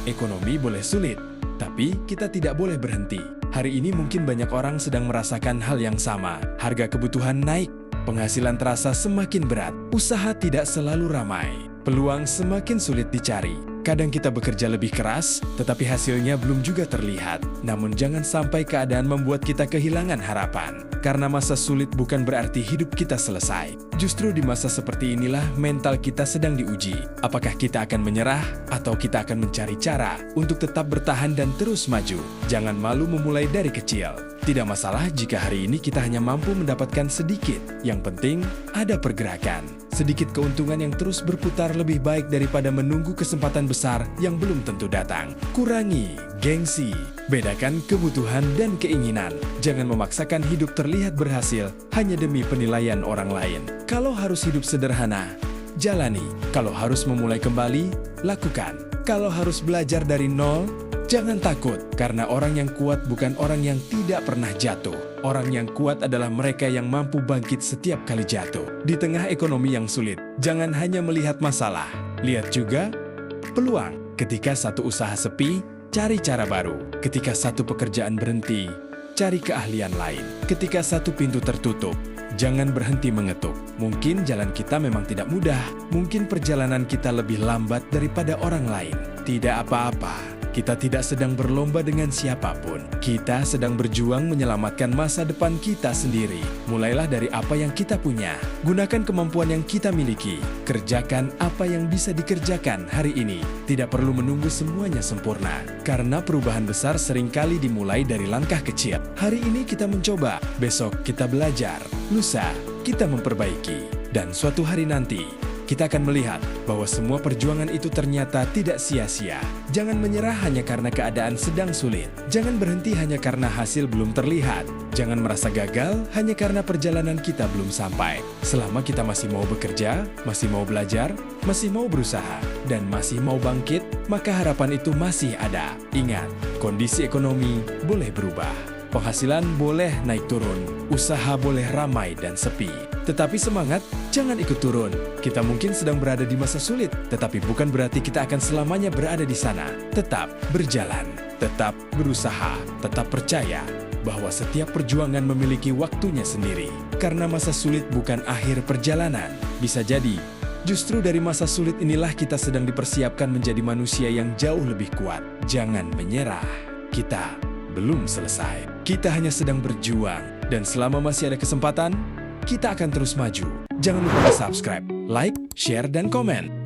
Ekonomi boleh sulit, tapi kita tidak boleh berhenti. Hari ini mungkin banyak orang sedang merasakan hal yang sama. Harga kebutuhan naik, penghasilan terasa semakin berat, usaha tidak selalu ramai, peluang semakin sulit dicari. Kadang kita bekerja lebih keras, tetapi hasilnya belum juga terlihat. Namun jangan sampai keadaan membuat kita kehilangan harapan. Karena masa sulit bukan berarti hidup kita selesai. Justru di masa seperti inilah mental kita sedang diuji. Apakah kita akan menyerah atau kita akan mencari cara untuk tetap bertahan dan terus maju? Jangan malu memulai dari kecil. Tidak masalah jika hari ini kita hanya mampu mendapatkan sedikit. Yang penting ada pergerakan. Sedikit keuntungan yang terus berputar lebih baik daripada menunggu kesempatan besar yang belum tentu datang. Kurangi gengsi, bedakan kebutuhan dan keinginan. Jangan memaksakan hidup terlihat berhasil hanya demi penilaian orang lain. Kalau harus hidup sederhana, jalani. Kalau harus memulai kembali, lakukan. Kalau harus belajar dari nol, jangan takut, karena orang yang kuat bukan orang yang tidak pernah jatuh. Orang yang kuat adalah mereka yang mampu bangkit setiap kali jatuh. Di tengah ekonomi yang sulit, jangan hanya melihat masalah. Lihat juga peluang. Ketika satu usaha sepi, cari cara baru. Ketika satu pekerjaan berhenti, cari keahlian lain. Ketika satu pintu tertutup, jangan berhenti mengetuk. Mungkin jalan kita memang tidak mudah. Mungkin perjalanan kita lebih lambat daripada orang lain. Tidak apa-apa. Kita tidak sedang berlomba dengan siapapun. Kita sedang berjuang menyelamatkan masa depan kita sendiri. Mulailah dari apa yang kita punya. Gunakan kemampuan yang kita miliki. Kerjakan apa yang bisa dikerjakan hari ini. Tidak perlu menunggu semuanya sempurna. Karena perubahan besar seringkali dimulai dari langkah kecil. Hari ini kita mencoba, besok kita belajar, lusa kita memperbaiki. Dan suatu hari nanti, kita akan melihat bahwa semua perjuangan itu ternyata tidak sia-sia. Jangan menyerah hanya karena keadaan sedang sulit. Jangan berhenti hanya karena hasil belum terlihat. Jangan merasa gagal hanya karena perjalanan kita belum sampai. Selama kita masih mau bekerja, masih mau belajar, masih mau berusaha, dan masih mau bangkit, maka harapan itu masih ada. Ingat, kondisi ekonomi boleh berubah. Penghasilan boleh naik turun, usaha boleh ramai dan sepi. Tetapi semangat, jangan ikut turun. Kita mungkin sedang berada di masa sulit, tetapi bukan berarti kita akan selamanya berada di sana. Tetap berjalan, tetap berusaha, tetap percaya bahwa setiap perjuangan memiliki waktunya sendiri. Karena masa sulit bukan akhir perjalanan. Bisa jadi, justru dari masa sulit inilah kita sedang dipersiapkan menjadi manusia yang jauh lebih kuat. Jangan menyerah. Kita belum selesai. Kita hanya sedang berjuang. Dan selama masih ada kesempatan, kita akan terus maju. Jangan lupa subscribe, like, share, dan komen.